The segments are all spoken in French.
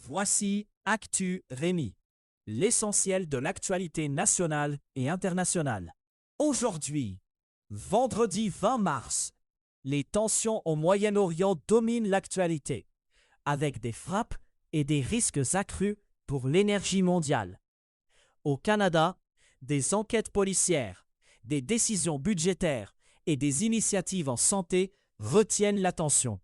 Voici Actu Rémi, l'essentiel de l'actualité nationale et internationale. Aujourd'hui, vendredi 20 mars, les tensions au Moyen-Orient dominent l'actualité, avec des frappes et des risques accrus pour l'énergie mondiale. Au Canada, des enquêtes policières, des décisions budgétaires et des initiatives en santé retiennent l'attention.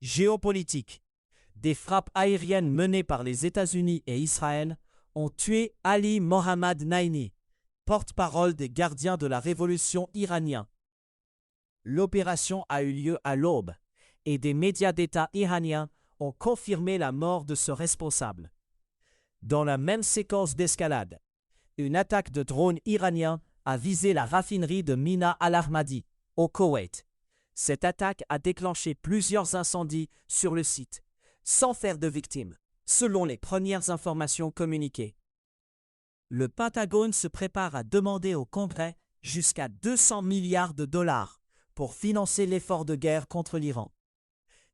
Géopolitique. Des frappes aériennes menées par les États-Unis et Israël ont tué Ali Mohammad Naini, porte-parole des gardiens de la révolution iranienne. L'opération a eu lieu à l'aube et des médias d'État iraniens ont confirmé la mort de ce responsable. Dans la même séquence d'escalade, une attaque de drone iranien a visé la raffinerie de Mina al-Ahmadi, au Koweït. Cette attaque a déclenché plusieurs incendies sur le site, sans faire de victimes, selon les premières informations communiquées. Le Pentagone se prépare à demander au Congrès jusqu'à 200 milliards de dollars pour financer l'effort de guerre contre l'Iran.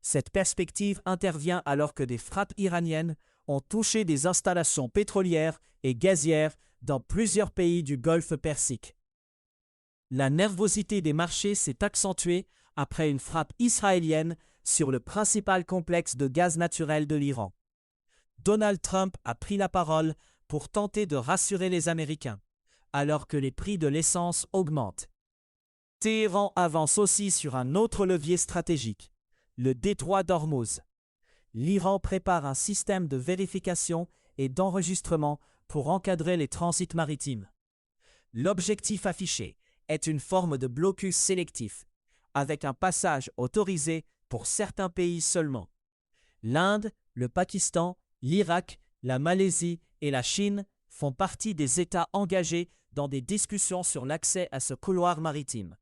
Cette perspective intervient alors que des frappes iraniennes ont touché des installations pétrolières et gazières dans plusieurs pays du Golfe Persique. La nervosité des marchés s'est accentuée après une frappe israélienne sur le principal complexe de gaz naturel de l'Iran. Donald Trump a pris la parole pour tenter de rassurer les Américains, alors que les prix de l'essence augmentent. Téhéran avance aussi sur un autre levier stratégique, le détroit d'Ormuz. L'Iran prépare un système de vérification et d'enregistrement pour encadrer les transits maritimes. L'objectif affiché est une forme de blocus sélectif, avec un passage autorisé pour certains pays seulement. L'Inde, le Pakistan, l'Irak, la Malaisie et la Chine font partie des États engagés dans des discussions sur l'accès à ce couloir maritime.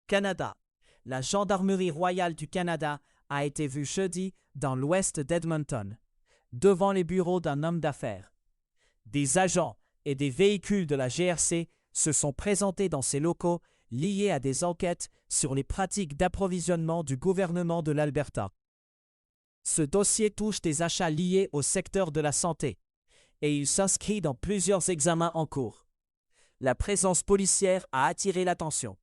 Canada. La Gendarmerie royale du Canada a été vue jeudi dans l'ouest d'Edmonton, devant les bureaux d'un homme d'affaires. Des agents et des véhicules de la GRC se sont présentés dans ces locaux liés à des enquêtes sur les pratiques d'approvisionnement du gouvernement de l'Alberta. Ce dossier touche des achats liés au secteur de la santé et il s'inscrit dans plusieurs examens en cours. La présence policière a attiré l'attention,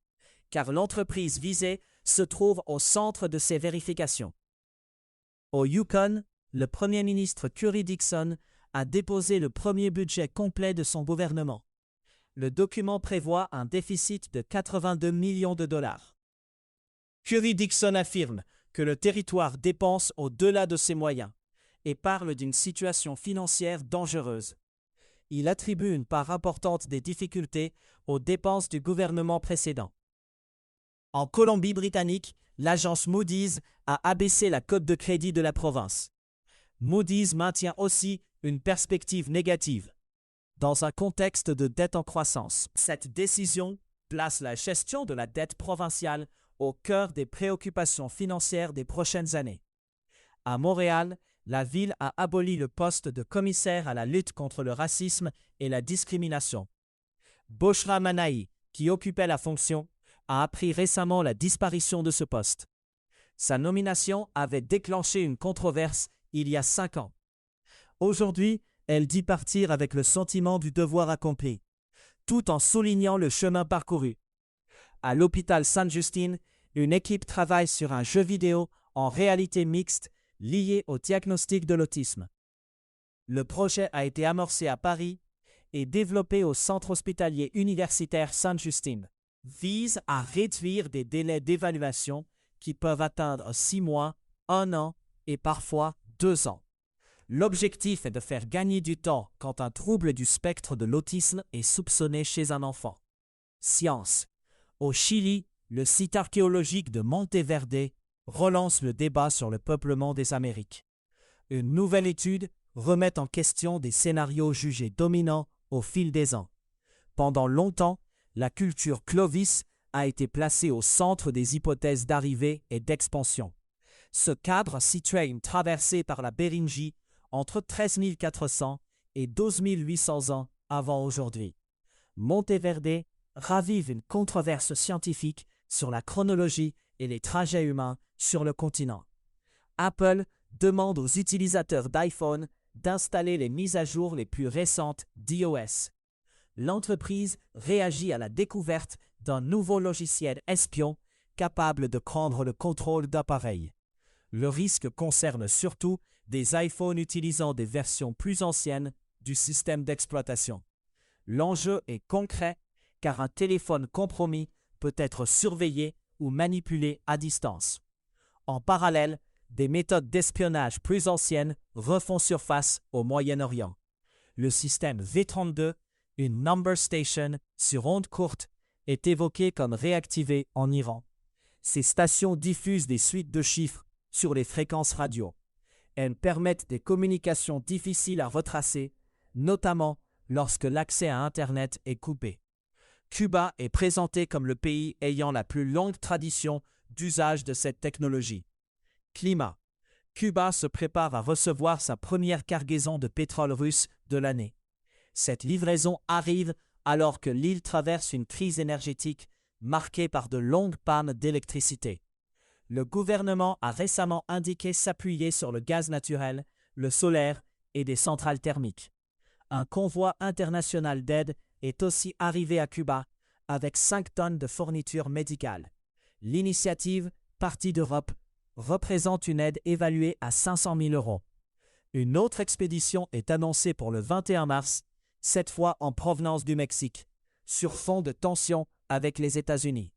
car l'entreprise visée se trouve au centre de ces vérifications. Au Yukon, le premier ministre Curry Dixon a déposé le premier budget complet de son gouvernement. Le document prévoit un déficit de 82 millions de dollars. Curry Dixon affirme que le territoire dépense au-delà de ses moyens et parle d'une situation financière dangereuse. Il attribue une part importante des difficultés aux dépenses du gouvernement précédent. En Colombie-Britannique, l'agence Moody's a abaissé la cote de crédit de la province. Moody's maintient aussi une perspective négative. Dans un contexte de dette en croissance, cette décision place la gestion de la dette provinciale au cœur des préoccupations financières des prochaines années. À Montréal, la ville a aboli le poste de commissaire à la lutte contre le racisme et la discrimination. Bushra Manahi, qui occupait la fonction, a appris récemment la disparition de ce poste. Sa nomination avait déclenché une controverse il y a 5 ans. Aujourd'hui, elle dit partir avec le sentiment du devoir accompli, tout en soulignant le chemin parcouru. À l'hôpital Sainte-Justine, une équipe travaille sur un jeu vidéo en réalité mixte lié au diagnostic de l'autisme. Le projet a été amorcé à Paris et développé au Centre hospitalier universitaire Sainte-Justine. Vise à réduire des délais d'évaluation qui peuvent atteindre 6 mois, 1 an et parfois 2 ans. L'objectif est de faire gagner du temps quand un trouble du spectre de l'autisme est soupçonné chez un enfant. Science. Au Chili, le site archéologique de Monteverde relance le débat sur le peuplement des Amériques. Une nouvelle étude remet en question des scénarios jugés dominants au fil des ans. Pendant longtemps, la culture Clovis a été placée au centre des hypothèses d'arrivée et d'expansion. Ce cadre situait une traversée par la Béringie entre 13 400 et 12 800 ans avant aujourd'hui. Monteverde ravive une controverse scientifique sur la chronologie et les trajets humains sur le continent. Apple demande aux utilisateurs d'iPhone d'installer les mises à jour les plus récentes d'iOS. L'entreprise réagit à la découverte d'un nouveau logiciel espion capable de prendre le contrôle d'appareils. Le risque concerne surtout des iPhones utilisant des versions plus anciennes du système d'exploitation. L'enjeu est concret car un téléphone compromis peut être surveillé ou manipulé à distance. En parallèle, des méthodes d'espionnage plus anciennes refont surface au Moyen-Orient. Le système V32, une number station sur ondes courtes, est évoqué comme réactivé en Iran. Ces stations diffusent des suites de chiffres sur les fréquences radio. Elles permettent des communications difficiles à retracer, notamment lorsque l'accès à Internet est coupé. Cuba est présenté comme le pays ayant la plus longue tradition d'usage de cette technologie. Climat. Cuba se prépare à recevoir sa première cargaison de pétrole russe de l'année. Cette livraison arrive alors que l'île traverse une crise énergétique marquée par de longues pannes d'électricité. Le gouvernement a récemment indiqué s'appuyer sur le gaz naturel, le solaire et des centrales thermiques. Un convoi international d'aide est aussi arrivé à Cuba avec 5 tonnes de fournitures médicales. L'initiative Partie d'Europe représente une aide évaluée à 500 000 €. Une autre expédition est annoncée pour le 21 mars, cette fois en provenance du Mexique, sur fond de tensions avec les États-Unis.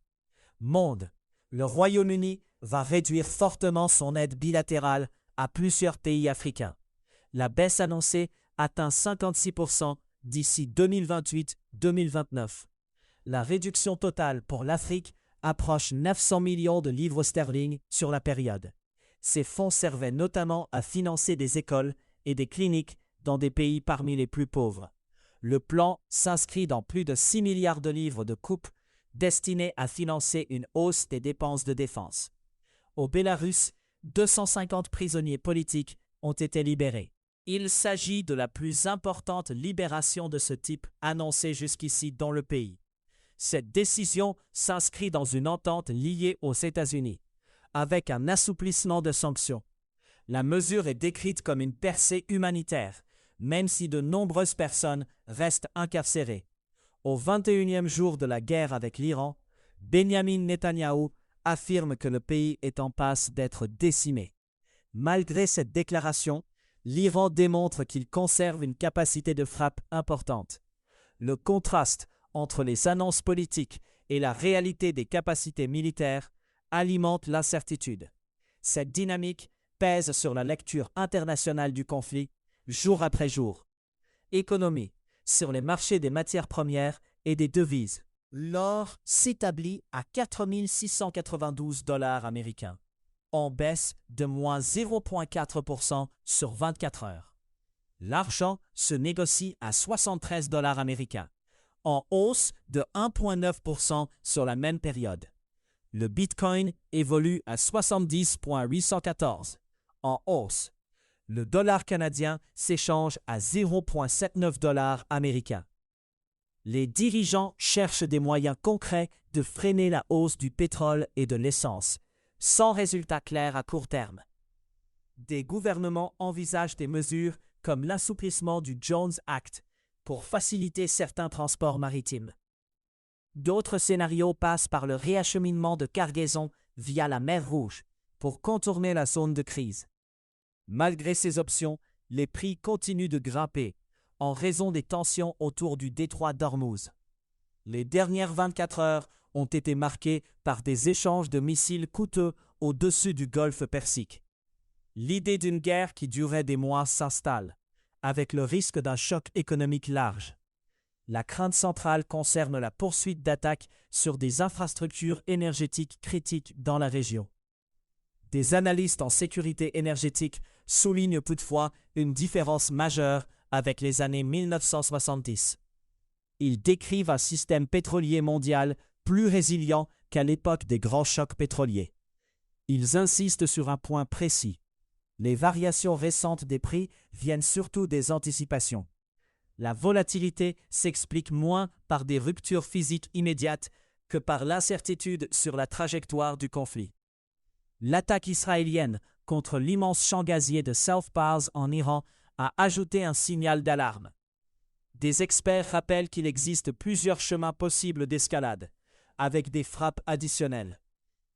Monde. Le Royaume-Uni va réduire fortement son aide bilatérale à plusieurs pays africains. La baisse annoncée atteint 56% d'ici 2028-2029. La réduction totale pour l'Afrique approche 900 millions de livres sterling sur la période. Ces fonds servaient notamment à financer des écoles et des cliniques dans des pays parmi les plus pauvres. Le plan s'inscrit dans plus de 6 milliards de livres de coupe destinés à financer une hausse des dépenses de défense. Au Bélarus, 250 prisonniers politiques ont été libérés. Il s'agit de la plus importante libération de ce type annoncée jusqu'ici dans le pays. Cette décision s'inscrit dans une entente liée aux États-Unis, avec un assouplissement de sanctions. La mesure est décrite comme une percée humanitaire, même si de nombreuses personnes restent incarcérées. Au 21e jour de la guerre avec l'Iran, Benyamin Netanyahou affirme que le pays est en passe d'être décimé. Malgré cette déclaration, l'Iran démontre qu'il conserve une capacité de frappe importante. Le contraste entre les annonces politiques et la réalité des capacités militaires alimente l'incertitude. Cette dynamique pèse sur la lecture internationale du conflit, jour après jour. Économie, sur les marchés des matières premières et des devises. L'or s'établit à 4 692 $ américains, en baisse de moins 0,4% sur 24 heures. L'argent se négocie à 73 $ américains, en hausse de 1,9% sur la même période. Le Bitcoin évolue à 70,814, en hausse. Le dollar canadien s'échange à 0,79 $ américains. Les dirigeants cherchent des moyens concrets de freiner la hausse du pétrole et de l'essence, sans résultat clair à court terme. Des gouvernements envisagent des mesures comme l'assouplissement du Jones Act pour faciliter certains transports maritimes. D'autres scénarios passent par le réacheminement de cargaisons via la mer Rouge pour contourner la zone de crise. Malgré ces options, les prix continuent de grimper en raison des tensions autour du détroit d'Ormuz. Les dernières 24 heures ont été marquées par des échanges de missiles coûteux au-dessus du golfe Persique. L'idée d'une guerre qui durerait des mois s'installe, avec le risque d'un choc économique large. La crainte centrale concerne la poursuite d'attaques sur des infrastructures énergétiques critiques dans la région. Des analystes en sécurité énergétique soulignent toutefois une différence majeure avec les années 1970. Ils décrivent un système pétrolier mondial plus résilient qu'à l'époque des grands chocs pétroliers. Ils insistent sur un point précis. Les variations récentes des prix viennent surtout des anticipations. La volatilité s'explique moins par des ruptures physiques immédiates que par l'incertitude sur la trajectoire du conflit. L'attaque israélienne contre l'immense champ gazier de South Pars en Iran a ajouté un signal d'alarme. Des experts rappellent qu'il existe plusieurs chemins possibles d'escalade, avec des frappes additionnelles.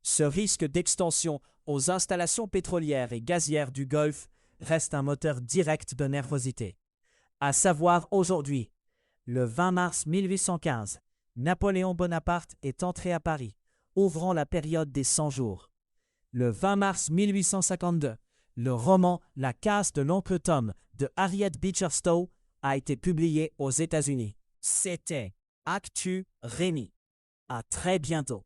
Ce risque d'extension aux installations pétrolières et gazières du Golfe reste un moteur direct de nervosité. À savoir aujourd'hui, le 20 mars 1815, Napoléon Bonaparte est entré à Paris, ouvrant la période des 100 jours. Le 20 mars 1852, le roman La casse de l'oncle Tom de Harriet Beecher Stowe a été publié aux États-Unis. C'était Actu Rémi. À très bientôt.